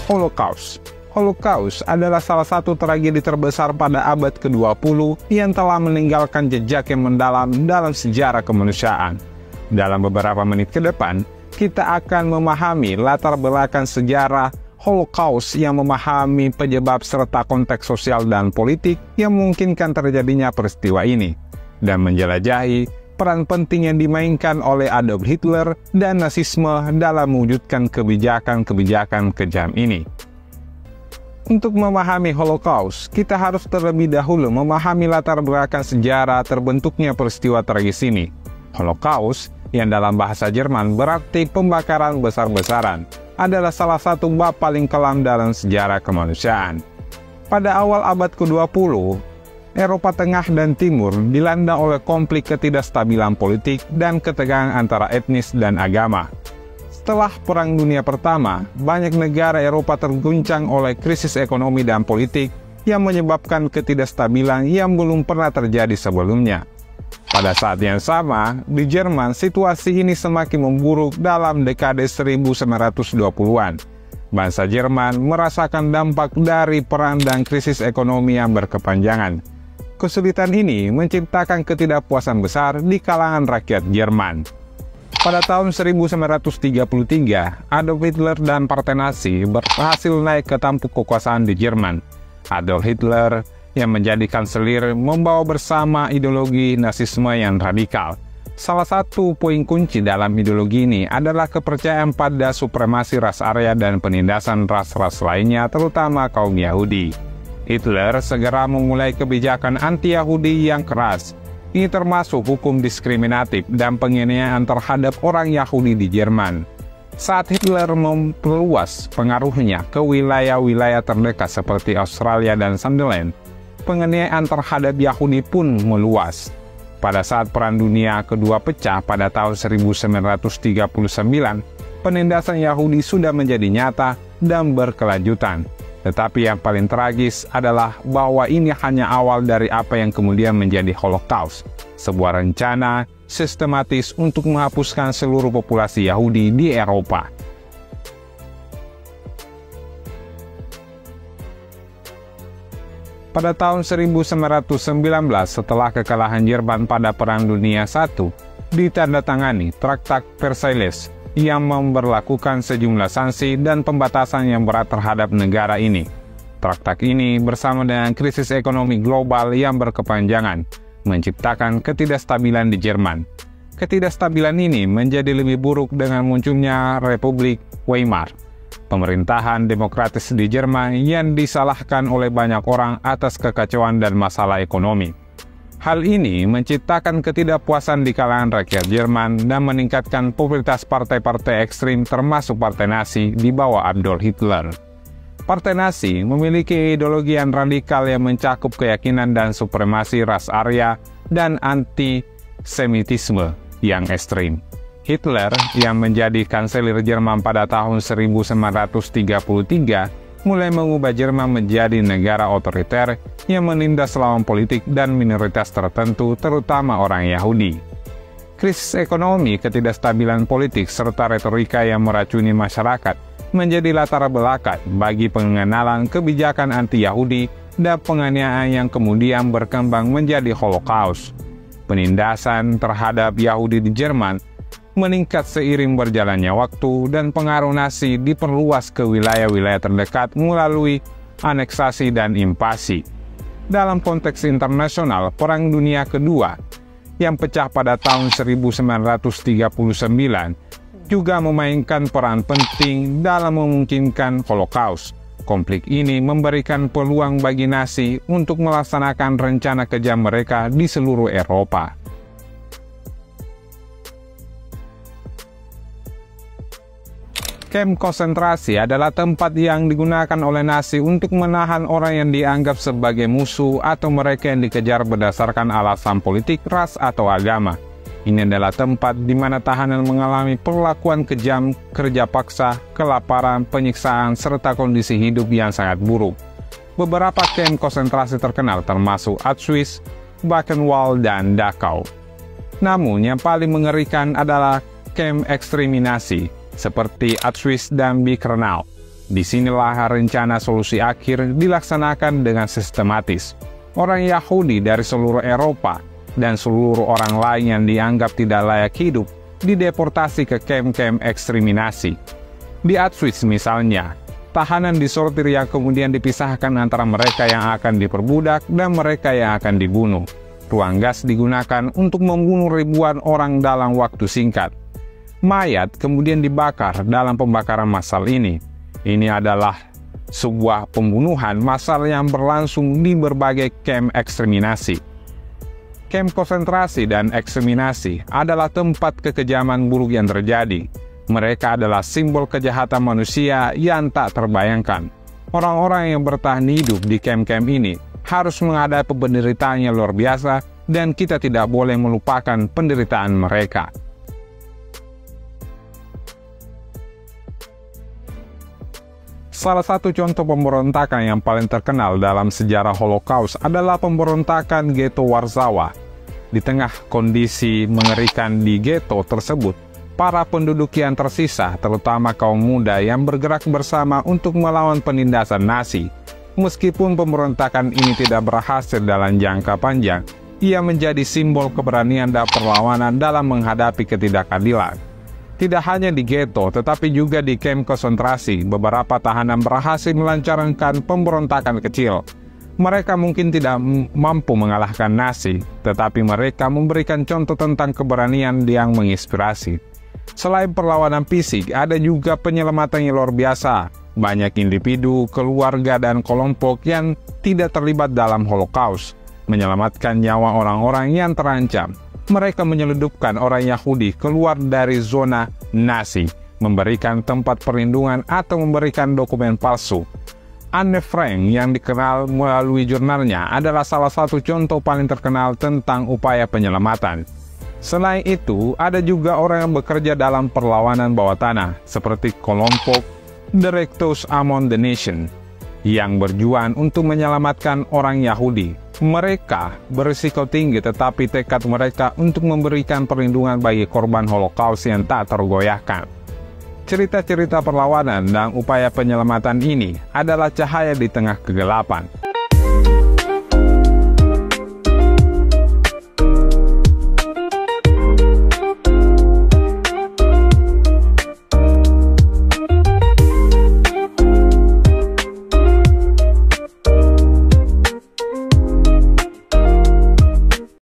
Holocaust. Holocaust adalah salah satu tragedi terbesar pada abad ke-20 yang telah meninggalkan jejak yang mendalam dalam sejarah kemanusiaan. Dalam beberapa menit ke depan, kita akan memahami latar belakang sejarah Holocaust yang memahami penyebab serta konteks sosial dan politik yang memungkinkan terjadinya peristiwa ini, dan menjelajahi peran penting yang dimainkan oleh Adolf Hitler dan Nasisme dalam mewujudkan kebijakan-kebijakan kejam ini. Untuk memahami Holocaust, kita harus terlebih dahulu memahami latar belakang sejarah terbentuknya peristiwa tragis ini. Holocaust, yang dalam bahasa Jerman berarti pembakaran besar-besaran, adalah salah satu bab paling kelam dalam sejarah kemanusiaan. Pada awal abad ke-20, Eropa Tengah dan Timur dilanda oleh konflik ketidakstabilan politik dan ketegangan antara etnis dan agama. Setelah Perang Dunia Pertama, banyak negara Eropa terguncang oleh krisis ekonomi dan politik yang menyebabkan ketidakstabilan yang belum pernah terjadi sebelumnya. Pada saat yang sama, di Jerman situasi ini semakin memburuk dalam dekade 1920-an. Bangsa Jerman merasakan dampak dari perang dan krisis ekonomi yang berkepanjangan. Kesulitan ini menciptakan ketidakpuasan besar di kalangan rakyat Jerman. Pada tahun 1933, Adolf Hitler dan Partai Nazi berhasil naik ke tampuk kekuasaan di Jerman. Adolf Hitler yang menjadi kanselir membawa bersama ideologi Nasisme yang radikal. Salah satu poin kunci dalam ideologi ini adalah kepercayaan pada supremasi ras Arya dan penindasan ras-ras lainnya, terutama kaum Yahudi. Hitler segera memulai kebijakan anti-Yahudi yang keras. Ini termasuk hukum diskriminatif dan penganiayaan terhadap orang Yahudi di Jerman. Saat Hitler memperluas pengaruhnya ke wilayah-wilayah terdekat seperti Australia dan Sunderland, penganiayaan terhadap Yahudi pun meluas. Pada saat Perang Dunia Kedua pecah pada tahun 1939, penindasan Yahudi sudah menjadi nyata dan berkelanjutan. Tetapi yang paling tragis adalah bahwa ini hanya awal dari apa yang kemudian menjadi Holocaust, sebuah rencana sistematis untuk menghapuskan seluruh populasi Yahudi di Eropa. Pada tahun 1919, setelah kekalahan Jerman pada Perang Dunia I, ditandatangani Traktat Versailles yang memberlakukan sejumlah sanksi dan pembatasan yang berat terhadap negara ini. Traktat ini bersama dengan krisis ekonomi global yang berkepanjangan, menciptakan ketidakstabilan di Jerman. Ketidakstabilan ini menjadi lebih buruk dengan munculnya Republik Weimar, pemerintahan demokratis di Jerman yang disalahkan oleh banyak orang atas kekacauan dan masalah ekonomi. Hal ini menciptakan ketidakpuasan di kalangan rakyat Jerman dan meningkatkan popularitas partai-partai ekstrim termasuk Partai Nazi di bawah Adolf Hitler. Partai Nazi memiliki ideologi yang radikal yang mencakup keyakinan dan supremasi ras Arya dan antisemitisme yang ekstrim. Hitler yang menjadi kanselir Jerman pada tahun 1933 mulai mengubah Jerman menjadi negara otoriter yang menindas lawan politik dan minoritas tertentu, terutama orang Yahudi. Krisis ekonomi, ketidakstabilan politik, serta retorika yang meracuni masyarakat menjadi latar belakang bagi pengenalan kebijakan anti-Yahudi dan penganiayaan yang kemudian berkembang menjadi Holocaust. Penindasan terhadap Yahudi di Jerman meningkat seiring berjalannya waktu dan pengaruh Nazi diperluas ke wilayah-wilayah terdekat melalui aneksasi dan invasi. Dalam konteks internasional, Perang Dunia Kedua yang pecah pada tahun 1939 juga memainkan peran penting dalam memungkinkan Holocaust. Konflik ini memberikan peluang bagi Nazi untuk melaksanakan rencana kejam mereka di seluruh Eropa. Kamp konsentrasi adalah tempat yang digunakan oleh Nazi untuk menahan orang yang dianggap sebagai musuh atau mereka yang dikejar berdasarkan alasan politik, ras, atau agama. Ini adalah tempat di mana tahanan mengalami perlakuan kejam, kerja paksa, kelaparan, penyiksaan, serta kondisi hidup yang sangat buruk. Beberapa kamp konsentrasi terkenal termasuk Auschwitz, Buchenwald, dan Dachau. Namun yang paling mengerikan adalah kamp eksterminasi, seperti Auschwitz dan Birkenau. Disinilah rencana solusi akhir dilaksanakan dengan sistematis. Orang Yahudi dari seluruh Eropa dan seluruh orang lain yang dianggap tidak layak hidup dideportasi ke kem-kem eksterminasi. Di Auschwitz misalnya, tahanan disortir yang kemudian dipisahkan antara mereka yang akan diperbudak dan mereka yang akan dibunuh. Ruang gas digunakan untuk membunuh ribuan orang dalam waktu singkat. Mayat kemudian dibakar dalam pembakaran massal ini. Ini adalah sebuah pembunuhan massal yang berlangsung di berbagai kem eksterminasi. Kem konsentrasi dan eksterminasi adalah tempat kekejaman buruk yang terjadi. Mereka adalah simbol kejahatan manusia yang tak terbayangkan. Orang-orang yang bertahan hidup di kem-kem ini harus menghadapi penderitaan yang luar biasa dan kita tidak boleh melupakan penderitaan mereka. Salah satu contoh pemberontakan yang paling terkenal dalam sejarah Holocaust adalah pemberontakan Ghetto Warsawa. Di tengah kondisi mengerikan di ghetto tersebut, para penduduk yang tersisa, terutama kaum muda yang bergerak bersama untuk melawan penindasan Nazi. Meskipun pemberontakan ini tidak berhasil dalam jangka panjang, ia menjadi simbol keberanian dan perlawanan dalam menghadapi ketidakadilan. Tidak hanya di ghetto, tetapi juga di kem konsentrasi, beberapa tahanan berhasil melancarkan pemberontakan kecil. Mereka mungkin tidak mampu mengalahkan Nazi, tetapi mereka memberikan contoh tentang keberanian yang menginspirasi. Selain perlawanan fisik, ada juga penyelamatan yang luar biasa. Banyak individu, keluarga, dan kelompok yang tidak terlibat dalam Holocaust menyelamatkan nyawa orang-orang yang terancam. Mereka menyelundupkan orang Yahudi keluar dari zona Nazi, memberikan tempat perlindungan atau memberikan dokumen palsu. Anne Frank yang dikenal melalui jurnalnya adalah salah satu contoh paling terkenal tentang upaya penyelamatan. Selain itu, ada juga orang yang bekerja dalam perlawanan bawah tanah, seperti kelompok Directors Among the Nation, yang berjuang untuk menyelamatkan orang Yahudi. Mereka berisiko tinggi, tetapi tekad mereka untuk memberikan perlindungan bagi korban Holocaust yang tak tergoyahkan. Cerita-cerita perlawanan dan upaya penyelamatan ini adalah cahaya di tengah kegelapan.